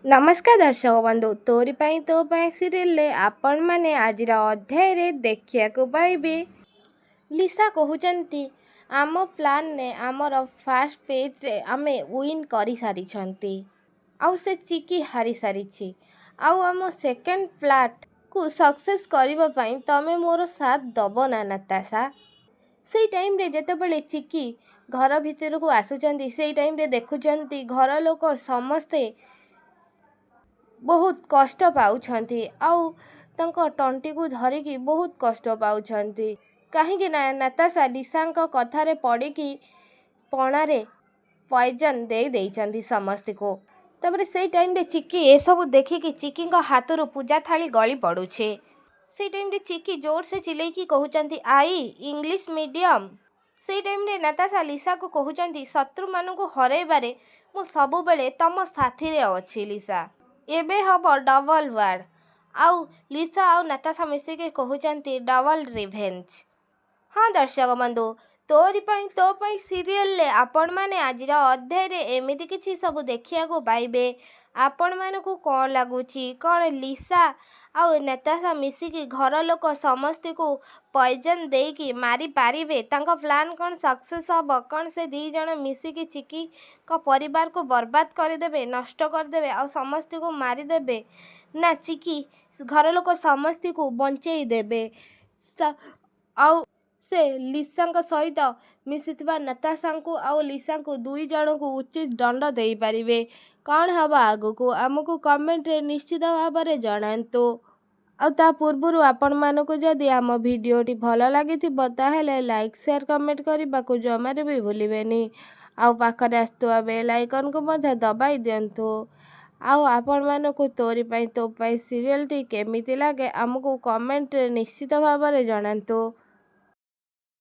ନମସ୍କାର ଦର୍ଶକ ବନ୍ଧୁ, ତୋରି ପାଇଁ ତୋ ପାଇଁ ସିରିଏଲରେ ଆପଣମାନେ ଆଜିର ଅଧ୍ୟାୟରେ ଦେଖିବାକୁ ପାଇବେ। ଲିସା କହୁଛନ୍ତି ଆମ ପ୍ଲାନରେ ଆମର ଫାର୍ଷ୍ଟ ପେଜରେ ଆମେ ୱିନ୍ କରିସାରିଛନ୍ତି, ଆଉ ସେ ଚିକି ହାରିସାରିଛି। ଆଉ ଆମ ସେକେଣ୍ଡ ପ୍ଲାଟକୁ ସକ୍ସେସ୍ କରିବା ପାଇଁ ତମେ ମୋର ସାଥ ଦେବ ନା ନାତାଶା। ସେଇ ଟାଇମ୍ରେ ଯେତେବେଳେ ଚିକି ଘର ଭିତରକୁ ଆସୁଛନ୍ତି, ସେଇ ଟାଇମ୍ରେ ଦେଖୁଛନ୍ତି ଘର ଲୋକ ସମସ୍ତେ ବହୁତ କଷ୍ଟ ପାଉଛନ୍ତି, ଆଉ ତାଙ୍କ ତଣ୍ଟିକୁ ଧରିକି ବହୁତ କଷ୍ଟ ପାଉଛନ୍ତି। କାହିଁକି ନା ନାତାଶା ଲିସାଙ୍କ କଥାରେ ପଡ଼ିକି ପଣାରେ ପଏଜନ୍ ଦେଇଛନ୍ତି ସମସ୍ତଙ୍କୁ। ତାପରେ ସେଇ ଟାଇମ୍ରେ ଚିକି ଏସବୁ ଦେଖିକି ଚିକିଙ୍କ ହାତରୁ ପୂଜା ଥାଳି ଗଳି ପଡ଼ୁଛେ। ସେଇ ଟାଇମ୍ରେ ଚିକି ଜୋରସେ ଚିଲେଇକି କହୁଛନ୍ତି ଆଇ ଇଂଲିଶ ମିଡ଼ିୟମ୍। ସେଇ ଟାଇମ୍ରେ ନାତାଶା ଲିସାକୁ କହୁଛନ୍ତି ଶତ୍ରୁମାନଙ୍କୁ ହରାଇବାରେ ମୁଁ ସବୁବେଳେ ତମ ସାଥିରେ ଅଛି ଲିସା। ଏବେ ହବ ଡବଲ ୱାର୍ଡ। ଆଉ ଲିସା ଆଉ ନାତାଶା ମିଶିକି କହୁଛନ୍ତି ଡବଲ ରିଭେଞ୍ଜ। ହଁ ଦର୍ଶକ ବନ୍ଧୁ, ତୋରି ପାଇଁ ତୋ ପାଇଁ ସିରିଏଲରେ ଆପଣମାନେ ଆଜିର ଅଧ୍ୟାୟରେ ଏମିତି କିଛି ସବୁ ଦେଖିବାକୁ ପାଇବେ। ଆପଣମାନଙ୍କୁ କ'ଣ ଲାଗୁଛି? କ'ଣ ଲିସା ଆଉ ନାତାଶା ମିଶିକି ଘର ଲୋକ ସମସ୍ତଙ୍କୁ ପଏଜନ୍ ଦେଇକି ମାରିପାରିବେ? ତାଙ୍କ ପ୍ଲାନ୍ କ'ଣ ସକ୍ସେସ୍ ହେବ? କ'ଣ ସେ ଦୁଇ ଜଣ ମିଶିକି ଚିକିଙ୍କ ପରିବାରକୁ ବର୍ବାଦ କରିଦେବେ, ନଷ୍ଟ କରିଦେବେ ଆଉ ସମସ୍ତଙ୍କୁ ମାରିଦେବେ? ନା ଚିକି ଘର ଲୋକ ସମସ୍ତଙ୍କୁ ବଞ୍ଚେଇ ଦେବେ ଆଉ ସେ ଲିସାଙ୍କ ସହିତ ମିଶିଥିବା ନାତାଶାଙ୍କୁ ଆଉ ଲିସାଙ୍କୁ ଦୁଇ ଜଣଙ୍କୁ ଉଚିତ ଦଣ୍ଡ ଦେଇପାରିବେ? କ'ଣ ହେବ ଆଗକୁ ଆମକୁ କମେଣ୍ଟରେ ନିଶ୍ଚିତ ଭାବରେ ଜଣାନ୍ତୁ। ଆଉ ତା ପୂର୍ବରୁ ଆପଣମାନଙ୍କୁ ଯଦି ଆମ ଭିଡ଼ିଓଟି ଭଲ ଲାଗିଥିବ ତାହେଲେ ଲାଇକ୍, ସେୟାର, କମେଣ୍ଟ କରିବାକୁ ଜମାରୁ ବି ଭୁଲିବେନି। ଆଉ ପାଖରେ ଆସୁଥିବା ବେଲ୍ ଆଇକନ୍କୁ ମଧ୍ୟ ଦବାଇ ଦିଅନ୍ତୁ। ଆଉ ଆପଣମାନଙ୍କୁ ତୋରି ପାଇଁ ତୋ ପାଇଁ ସିରିଏଲଟି କେମିତି ଲାଗେ ଆମକୁ କମେଣ୍ଟରେ ନିଶ୍ଚିତ ଭାବରେ ଜଣାନ୍ତୁ।